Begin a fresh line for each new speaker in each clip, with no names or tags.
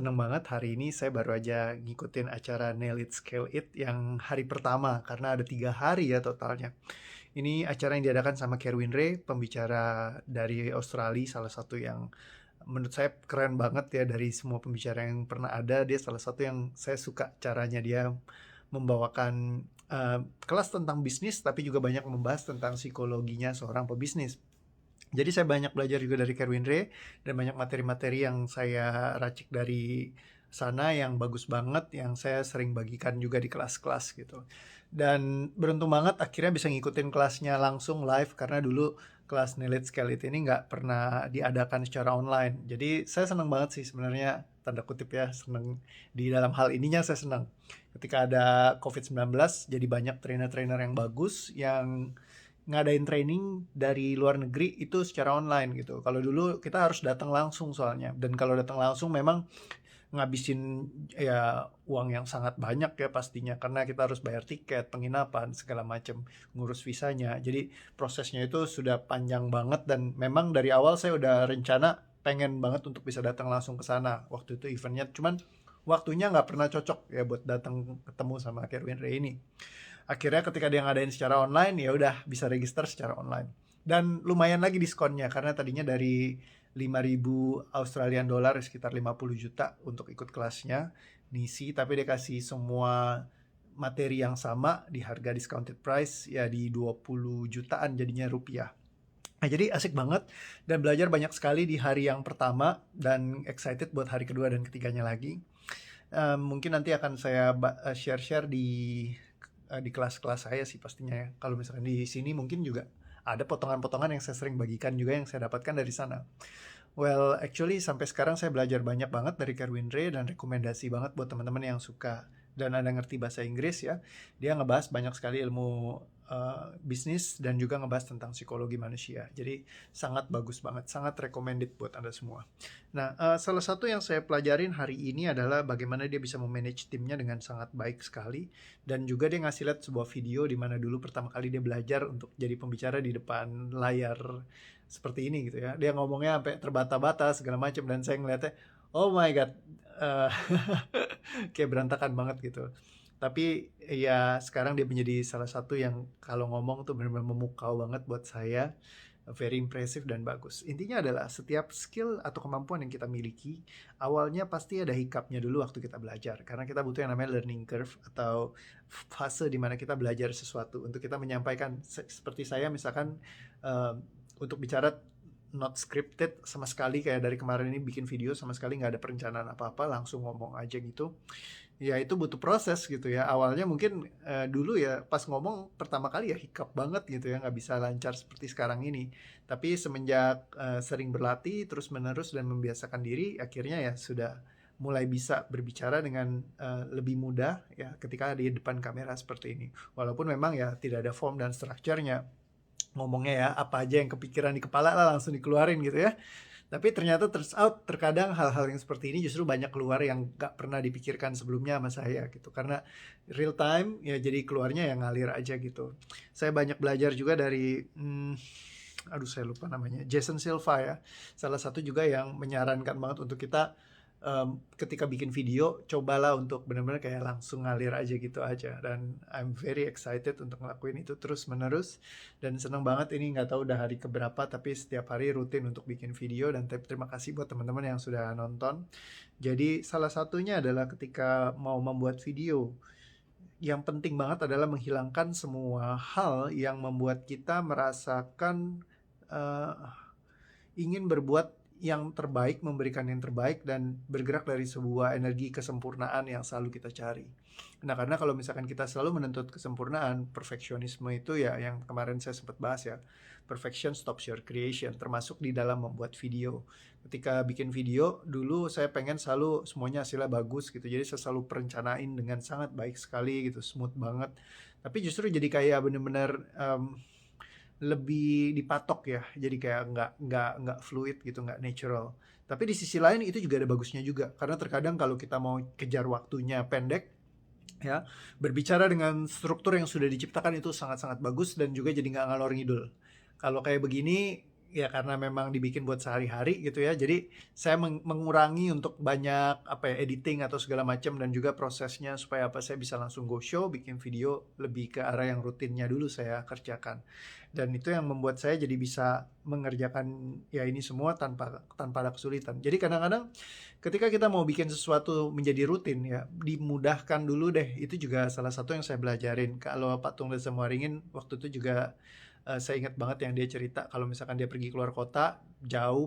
Seneng banget hari ini saya baru aja ngikutin acara Nail It Scale It yang hari pertama karena ada 3 hari ya totalnya. Ini acara yang diadakan sama Kerwin Rae, pembicara dari Australia, salah satu yang menurut saya keren banget ya dari semua pembicara yang pernah ada. Dia salah satu yang saya suka caranya dia membawakan kelas tentang bisnis tapi juga banyak membahas tentang psikologinya seorang pebisnis. Jadi saya banyak belajar juga dari Kerwin Rae dan banyak materi-materi yang saya racik dari sana yang bagus banget yang saya sering bagikan juga di kelas-kelas gitu. Dan beruntung banget akhirnya bisa ngikutin kelasnya langsung live karena dulu kelas Nilit Scale It ini nggak pernah diadakan secara online. Jadi saya senang banget sih sebenarnya, tanda kutip ya, senang di dalam hal ininya. Saya senang ketika ada COVID-19 jadi banyak trainer-trainer yang bagus yang ngadain training dari luar negeri itu secara online gitu. Kalau dulu kita harus datang langsung soalnya. Dan kalau datang langsung memang ngabisin ya uang yang sangat banyak ya pastinya karena kita harus bayar tiket, penginapan, segala macam, ngurus visanya. Jadi prosesnya itu sudah panjang banget dan memang dari awal saya udah rencana pengen banget untuk bisa datang langsung ke sana waktu itu eventnya. Cuman waktunya nggak pernah cocok ya buat datang ketemu sama Kerwin Rae ini. Akhirnya ketika dia ngadain secara online ya udah bisa register secara online. Dan lumayan lagi diskonnya karena tadinya dari 5.000 Australian dollar sekitar 50 juta untuk ikut kelasnya Nisi, tapi dia kasih semua materi yang sama di harga discounted price ya di 20 jutaan jadinya rupiah. Nah, jadi asik banget dan belajar banyak sekali di hari yang pertama dan excited buat hari kedua dan ketiganya lagi. Mungkin nanti akan saya share-share di kelas-kelas saya sih pastinya ya. Kalau misalkan di sini mungkin juga ada potongan-potongan yang saya sering bagikan juga yang saya dapatkan dari sana. Well, actually sampai sekarang saya belajar banyak banget dari Kerwin Rae dan rekomendasi banget buat teman-teman yang suka dan ada ngerti bahasa Inggris ya. Dia ngebahas banyak sekali ilmu bisnis dan juga ngebahas tentang psikologi manusia. Jadi sangat bagus banget, sangat recommended buat Anda semua. Nah, salah satu yang saya pelajarin hari ini adalah bagaimana dia bisa memanage timnya dengan sangat baik sekali dan juga dia ngasih lihat sebuah video di mana dulu pertama kali dia belajar untuk jadi pembicara di depan layar seperti ini gitu ya. Dia ngomongnya sampai terbata-bata segala macam dan saya ngeliatnya, oh my god, eh, kayak berantakan banget gitu. Tapi ya sekarang dia menjadi salah satu yang kalau ngomong tuh benar-benar memukau banget buat saya. Very impressive dan bagus. Intinya adalah setiap skill atau kemampuan yang kita miliki, awalnya pasti ada hiccup-nya dulu waktu kita belajar. Karena kita butuh yang namanya learning curve atau fase di mana kita belajar sesuatu. Untuk kita menyampaikan, seperti saya misalkan uh, untuk bicara not scripted sama sekali, kayak dari kemarin ini bikin video sama sekali nggak ada perencanaan apa-apa, langsung ngomong aja gitu. Ya itu butuh proses gitu ya. Awalnya mungkin dulu ya pas ngomong pertama kali ya hiccup banget gitu ya, nggak bisa lancar seperti sekarang ini. Tapi semenjak sering berlatih terus menerus dan membiasakan diri, akhirnya ya sudah mulai bisa berbicara dengan lebih mudah ya ketika di depan kamera seperti ini. Walaupun memang ya tidak ada form dan strukturnya, ngomongnya ya apa aja yang kepikiran di kepala lah langsung dikeluarin gitu ya. Tapi ternyata turns out terkadang hal-hal yang seperti ini justru banyak keluar yang gak pernah dipikirkan sebelumnya sama saya gitu. Karena real time ya jadi keluarnya yang ngalir aja gitu. Saya banyak belajar juga dari, aduh saya lupa namanya, Jason Silva ya. Salah satu juga yang menyarankan banget untuk kita ketika bikin video cobalah untuk benar-benar kayak langsung ngalir aja gitu aja. Dan I'm very excited untuk ngelakuin itu terus menerus dan seneng banget. Ini nggak tahu udah hari keberapa tapi setiap hari rutin untuk bikin video. Dan terima kasih buat teman-teman yang sudah nonton. Jadi salah satunya adalah ketika mau membuat video, yang penting banget adalah menghilangkan semua hal yang membuat kita merasakan eh, ingin berbuat yang terbaik, memberikan yang terbaik, dan bergerak dari sebuah energi kesempurnaan yang selalu kita cari. Nah, karena kalau misalkan kita selalu menuntut kesempurnaan, perfeksionisme itu ya yang kemarin saya sempat bahas ya, perfection stops your creation, termasuk di dalam membuat video. Ketika bikin video, dulu saya pengen selalu semuanya hasilnya bagus gitu, jadi saya selalu perencanain dengan sangat baik sekali gitu, smooth banget. Tapi justru jadi kayak bener-bener lebih dipatok ya, jadi kayak nggak fluid gitu, nggak natural. Tapi di sisi lain itu juga ada bagusnya juga, karena terkadang kalau kita mau kejar waktunya pendek ya, berbicara dengan struktur yang sudah diciptakan itu sangat-sangat bagus dan juga jadi nggak ngalor ngidul. Kalau kayak begini ya karena memang dibikin buat sehari-hari gitu ya. Jadi saya mengurangi untuk banyak editing atau segala macam, dan juga prosesnya supaya saya bisa langsung go show bikin video lebih ke arah yang rutinnya dulu saya kerjakan. Dan itu yang membuat saya jadi bisa mengerjakan ya ini semua tanpa ada kesulitan. Jadi kadang-kadang ketika kita mau bikin sesuatu menjadi rutin ya, dimudahkan dulu deh. Itu juga salah satu yang saya belajarin. Kalau Pak Tung Desa Muaringin waktu itu juga saya ingat banget yang dia cerita kalau misalkan dia pergi keluar kota jauh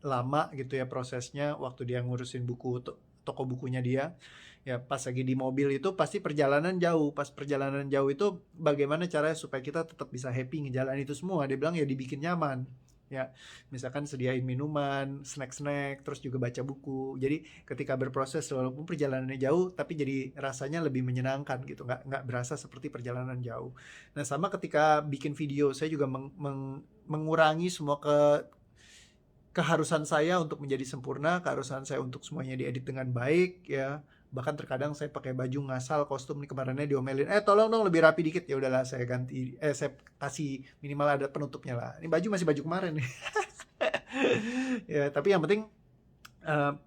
lama gitu ya prosesnya, waktu dia ngurusin buku toko bukunya dia ya, pas lagi di mobil itu pasti perjalanan jauh. Pas perjalanan jauh itu bagaimana caranya supaya kita tetap bisa happy ngejalanin itu semua, dia bilang ya dibikin nyaman ya, misalkan sediain minuman, snack-snack, terus juga baca buku. Jadi ketika berproses walaupun perjalanannya jauh, tapi jadi rasanya lebih menyenangkan gitu, nggak berasa seperti perjalanan jauh. Nah sama ketika bikin video, saya juga mengurangi semua keharusan saya untuk menjadi sempurna, keharusan saya untuk semuanya diedit dengan baik ya. Bahkan terkadang saya pakai baju ngasal, kostum nih kemarinnya diomelin, tolong dong lebih rapi dikit, ya udahlah saya ganti, saya kasih minimal ada penutupnya lah. Ini baju masih baju kemarin nih. Ya tapi yang penting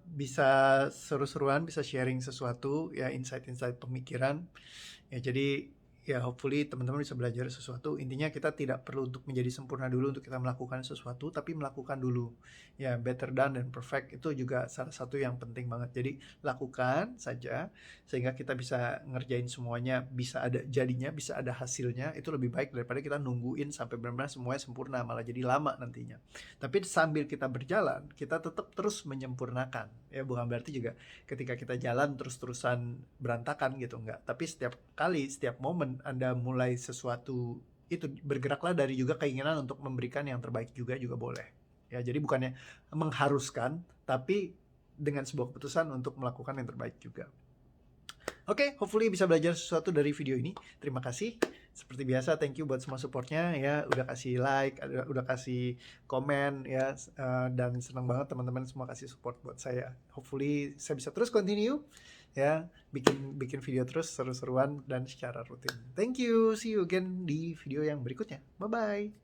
bisa seru-seruan, bisa sharing sesuatu ya, insight-insight pemikiran ya. Jadi ya hopefully teman-teman bisa belajar sesuatu. Intinya kita tidak perlu untuk menjadi sempurna dulu untuk kita melakukan sesuatu, tapi melakukan dulu ya. Better done than perfect itu juga salah satu yang penting banget. Jadi lakukan saja sehingga kita bisa ngerjain semuanya, bisa ada jadinya, bisa ada hasilnya. Itu lebih baik daripada kita nungguin sampai benar-benar semuanya sempurna, malah jadi lama nantinya. Tapi sambil kita berjalan, kita tetap terus menyempurnakan ya. Bukan berarti juga ketika kita jalan terus-terusan berantakan gitu, enggak. Tapi setiap kali, setiap momen Anda mulai sesuatu, itu bergeraklah dari juga keinginan untuk memberikan yang terbaik juga boleh ya. Jadi bukannya mengharuskan, tapi dengan sebuah keputusan untuk melakukan yang terbaik juga. Oke, hopefully bisa belajar sesuatu dari video ini. Terima kasih. Seperti biasa, thank you buat semua supportnya ya. Udah kasih like, udah kasih komen ya. Dan senang banget teman-teman semua kasih support buat saya. Hopefully saya bisa terus continue ya, bikin video terus seru-seruan dan secara rutin. Thank you. See you again di video yang berikutnya. Bye-bye.